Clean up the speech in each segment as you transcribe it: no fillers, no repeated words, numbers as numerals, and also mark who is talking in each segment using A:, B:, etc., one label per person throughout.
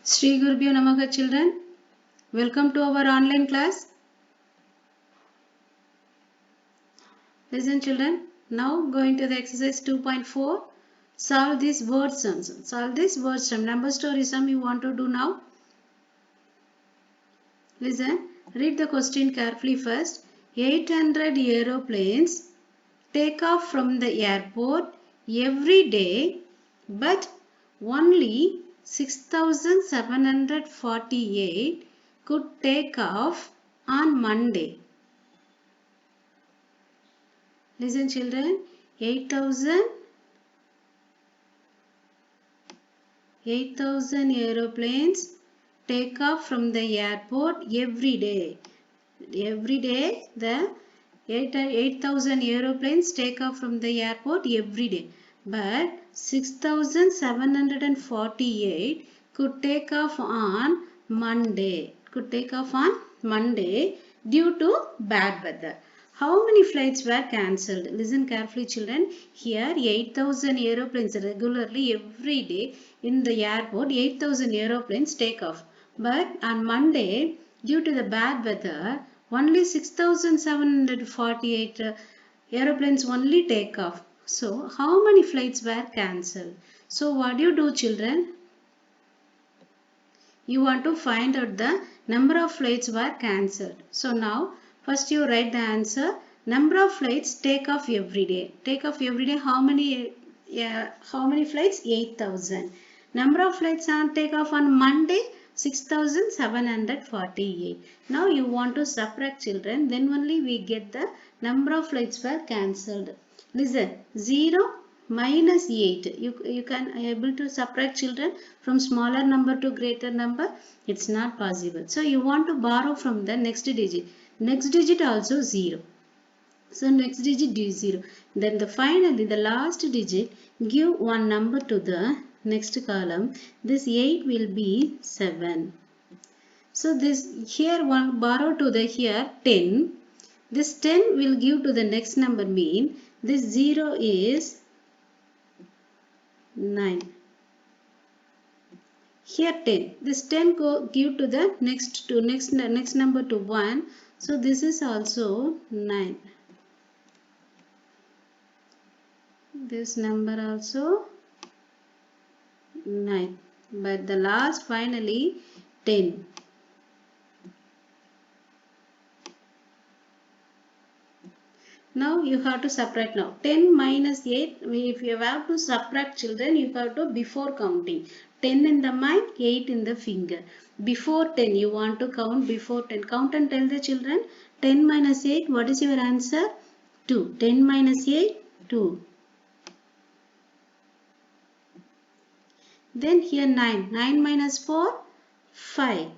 A: Sri Gurubhyo Namaha children. Welcome to our online class. Listen children. Now going to the exercise 2.4. Solve this word sums. Solve this word sum. Number story sum you want to do now. Listen. Read the question carefully first. 800 aeroplanes take off from the airport every day, but only 6,748 could take off on Monday. Listen children, 8,000 aeroplanes take off from the airport every day. Every day the 8,000 aeroplanes take off from the airport every day. But 6,748 could take off on Monday. Due to bad weather. How many flights were cancelled? Listen carefully children. Here 8,000 aeroplanes regularly every day in the airport 8,000 aeroplanes take off. But on Monday due to the bad weather only 6,748 aeroplanes only take off. So how many flights were cancelled? So what do you do children? You want to find out the number of flights were cancelled. So now first you write the answer. Number of flights take off every day. Take off every day how many flights? 8,000. Number of flights take off on Monday 6,748. Now you want to subtract children, then only we get the number of flights were cancelled. Listen, 0 minus 8. You can able to subtract children from smaller number to greater number. It's not possible. So you want to borrow from the next digit. Next digit also 0. So next digit is 0. Then finally the last digit give one number to the next column. This 8 will be 7. So this here one borrow to the here 10. This 10 will give to the next number mean this 0 is 9. Here 10. This 10 give to the next number to 1. So this is also 9. This number also 9. But the last finally 10. Now you have to subtract now. 10 minus 8, if you have to subtract children, you have to before counting. 10 in the mind, 8 in the finger. Before 10, you want to count before 10. Count and tell the children. 10 minus 8, what is your answer? 2. 10 minus 8, 2. Then here 9. 9 minus 4, 5.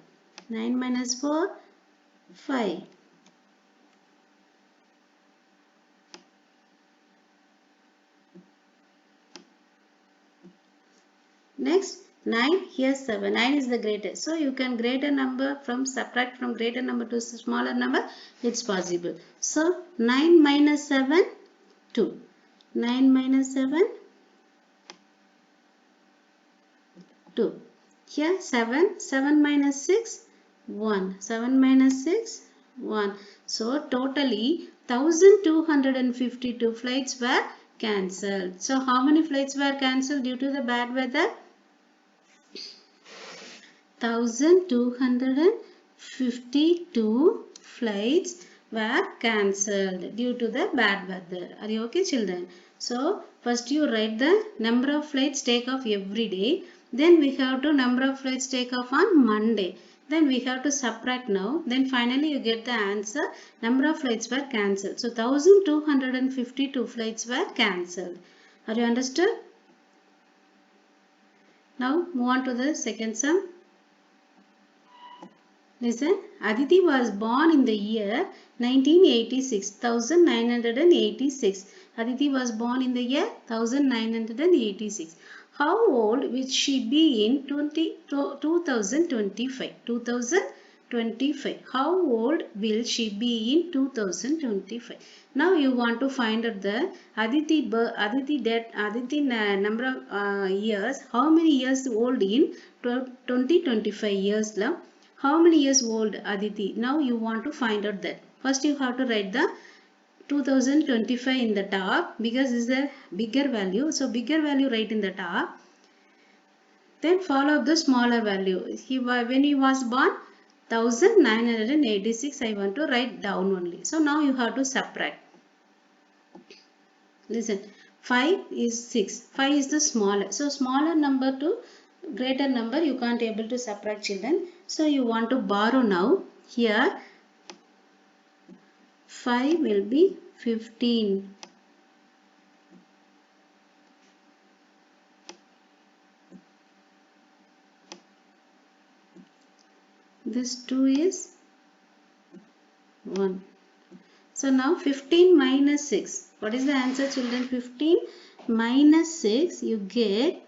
A: 9 minus 4, 5. Next 9, here 7. 9 is the greatest. So you can greater number subtract from greater number to smaller number. It's possible. So 9 minus 7, 2. 9 minus 7, 2. Here 7. 7 minus 6, 1. 7 minus 6, 1. So totally 1252 flights were cancelled. So how many flights were cancelled due to the bad weather? 1252 flights were cancelled due to the bad weather. Are you okay children? So first you write the number of flights take off every day. Then we have to number of flights take off on Monday. Then we have to subtract now. Then finally you get the answer. Number of flights were cancelled. So 1252 flights were cancelled. Are you understood? Now move on to the second sum. Listen, Aditi was born in the year 1986, 1986. Aditi was born in the year 1986. How old will she be in 2025? 2025. 25. How old will she be in 2025? Now you want to find out the Aditi number of years. How many years old in 2025 years? How many years old Aditi? Now you want to find out that. First you have to write the 2025 in the top because this is a bigger value. So bigger value write in the top. Then follow the smaller value. When he was born, 1986 I want to write down only. So now you have to subtract. Listen, 5 is 6. 5 is the smaller. So smaller number to greater number you can't able to subtract, children. So you want to borrow now. Here 5 will be 15. This 2 is 1. So now 15 minus 6. What is the answer, children? 15 minus 6 you get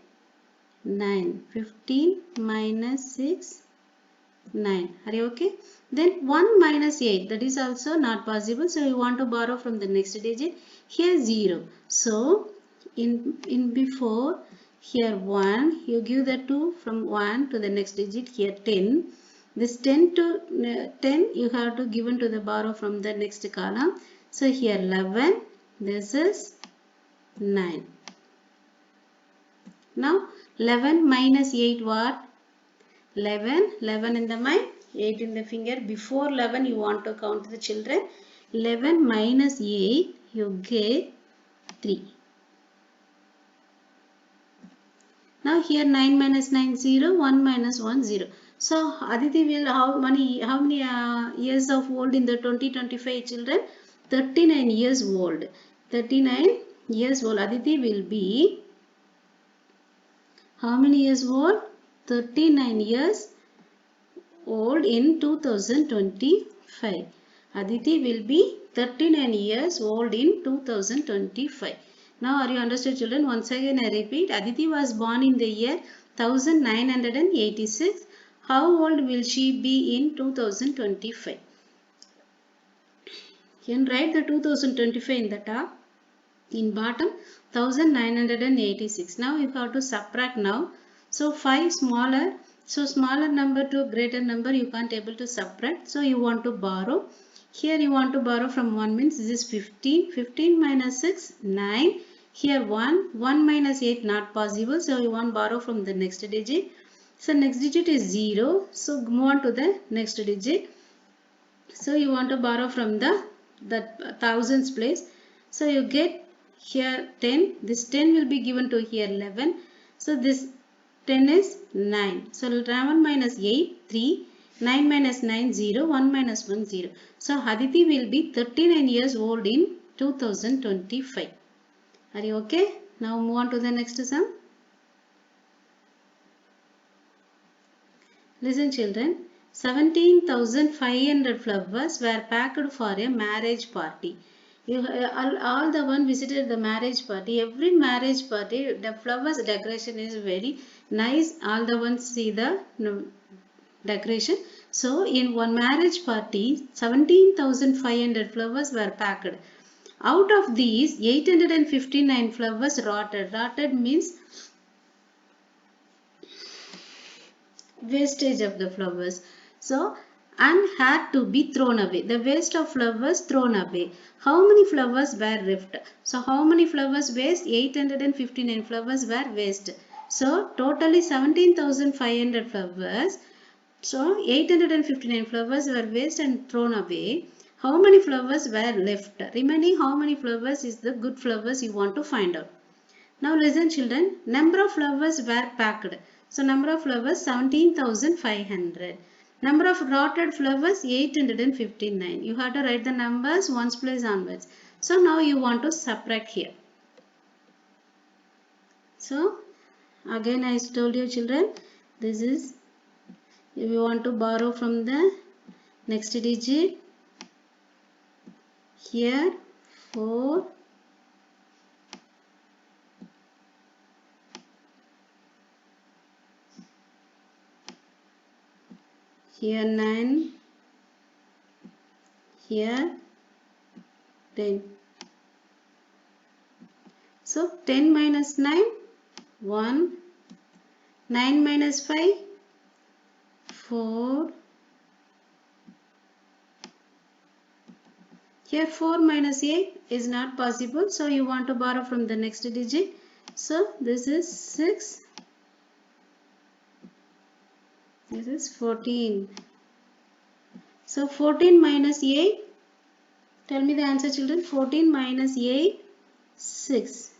A: 9. 15 minus 6, 9. Are you okay? Then 1 minus 8. That is also not possible. So you want to borrow from the next digit. Here 0. So in before here 1. You give the 2 from 1 to the next digit. Here 10. This 10 to 10 you have to given to the borrow from the next column. So here 11. This is 9. Now 11 minus 8 what? 11. 11 in the mind, 8 in the finger. Before 11 you want to count the children. 11 minus 8 you get 3. Now here 9 minus 9 0, 1 minus 1 0. So Aditi will how many years of old in the 2025 children? 39 years old. 39 years old. Aditi will be how many years old? 39 years old in 2025. Aditi will be 39 years old in 2025. Now are you understood, children? Once again I repeat. Aditi was born in the year 1986. How old will she be in 2025? You can write the 2025 in the top. In bottom 1986. Now you have to subtract now. So 5 smaller. So smaller number to greater number you can't able to subtract. So you want to borrow. Here you want to borrow from 1 means this is 15. 15 minus 6, 9. Here 1. 1 minus 8 not possible. So you want to borrow from the next digit. So next digit is 0. So move on to the next digit. So you want to borrow from the thousands place. So you get here 10. This 10 will be given to here 11. So this 10 is 9. So 11 minus 8, 3. 9 minus 9, 0. 1 minus 1, 0. So Aditi will be 39 years old in 2025. Are you okay? Now move on to the next sum. Listen, children. 17,500 flowers were packed for a marriage party. All the one visited the marriage party. Every marriage party, the flowers decoration is very nice. All the ones see the decoration. So in one marriage party, 17,500 flowers were packed. Out of these, 859 flowers rotted. Rotted means wastage of the flowers. So and had to be thrown away. The waste of flowers thrown away. How many flowers were left? So how many flowers waste? 859 flowers were waste. So totally 17,500 flowers. So 859 flowers were waste and thrown away. How many flowers were left? Remaining how many flowers is the good flowers you want to find out. Now listen, children. Number of flowers were packed. So number of flowers 17,500. Number of rotted flowers 859. You have to write the numbers ones place onwards. So now you want to subtract here. So again I told you, children, this is if you want to borrow from the next digit. Here 4. here 9, here 10. So 10 minus 9, 1, 9 minus 5, 4, here 4 minus 8 is not possible, so you want to borrow from the next digit. So this is 6, this is 14. So 14 minus 8, tell me the answer children. 14 minus 8, 6.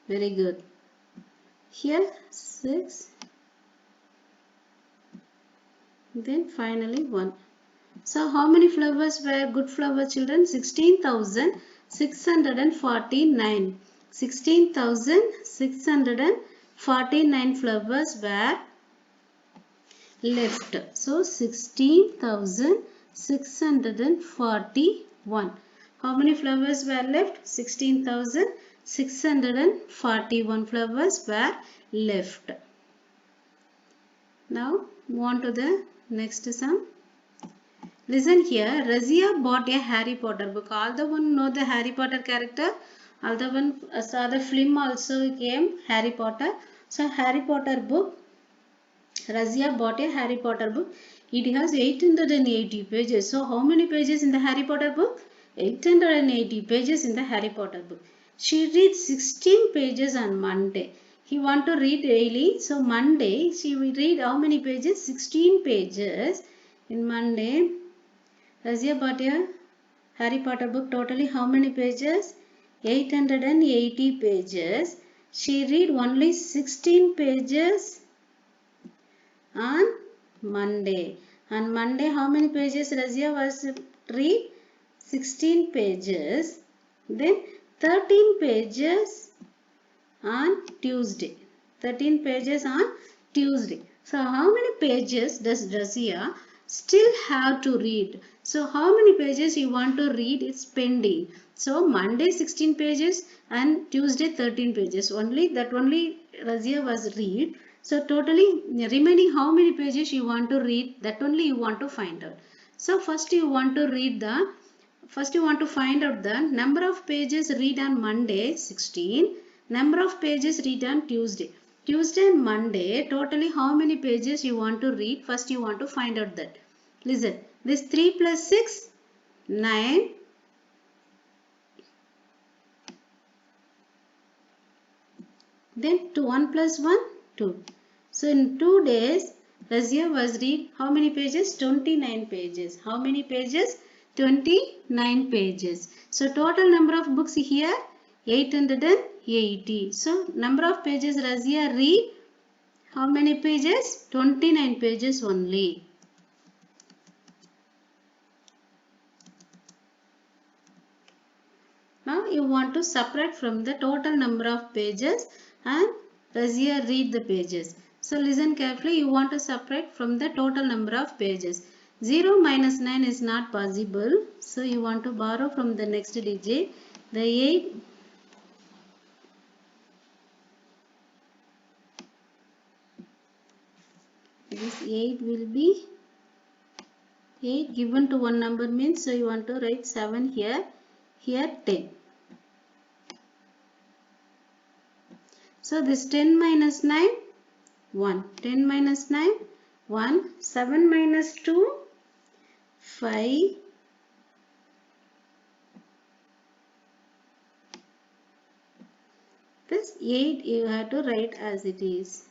A: Very good. Here 6, then finally 1. So how many flowers were good flower children? 16,649. 16,649 flowers were left. So 16,641. How many flowers were left? 16,641 flowers were left. Now move on to the next sum. Listen here, Razia bought a Harry Potter book. All the one know the Harry Potter character. All the one saw the film also came Harry Potter. So Harry Potter book. Razia bought a Harry Potter book. It has 880 pages. So how many pages in the Harry Potter book? 880 pages in the Harry Potter book. She reads 16 pages on Monday. He want to read daily. So Monday she will read how many pages? 16 pages in Monday. Razia bought a Harry Potter book. Totally how many pages? 880 pages. She read only 16 pages on Monday. On Monday how many pages Razia was read? 16 pages. Then 13 pages on Tuesday. 13 pages on Tuesday. So how many pages does Razia still have to read? So how many pages you want to read is pending. So Monday 16 pages and Tuesday 13 pages. Only Razia was read. So totally remaining how many pages you want to read, that only you want to find out. So first you want to find out the number of pages read on Monday 16, number of pages read on Tuesday. Tuesday and Monday totally how many pages you want to read, first you want to find out that. Listen, this 3 plus 6, 9. Then 1 plus 1, 2. So in 2 days, Razia was read how many pages? 29 pages. How many pages? 29 pages. So total number of books here 880. So number of pages Razia read how many pages? 29 pages only. Now you want to subtract from the total number of pages and Razia read the pages. So listen carefully, you want to subtract from the total number of pages. 0 minus 9 is not possible. So you want to borrow from the next digit. The 8. This 8 will be 8 given to one number means, so you want to write 7 here. Here 10. So this 10 minus 9, 1. 10 minus 9, 1. 7 minus 2, 5. This 8 you have to write as it is.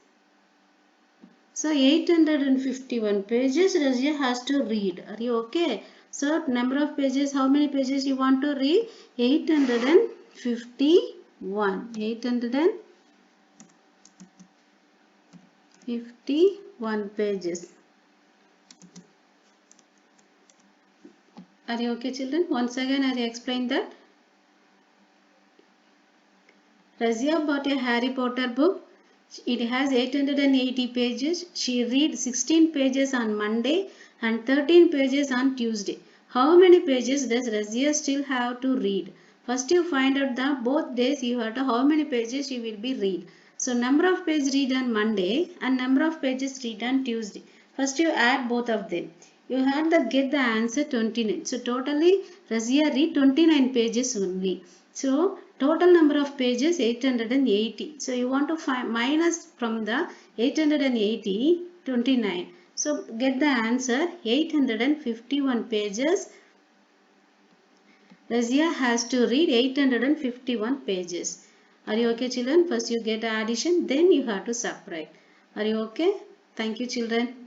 A: So 851 pages Razia has to read. Are you okay? So number of pages, how many pages you want to read? 851. 851 pages. Are you okay children? Once again I explain that. Razia bought a Harry Potter book. It has 880 pages. She read 16 pages on Monday and 13 pages on Tuesday. How many pages does Razia still have to read? First you find out the both days you have to how many pages you will be read. So number of pages read on Monday and number of pages read on Tuesday. First you add both of them. You had the get the answer 29. So totally Razia read 29 pages only. So total number of pages 880. So you want to find minus from the 880 29. So get the answer 851 pages. Razia has to read 851 pages. Are you okay, children? First you get addition, then you have to subtract. Are you okay? Thank you, children.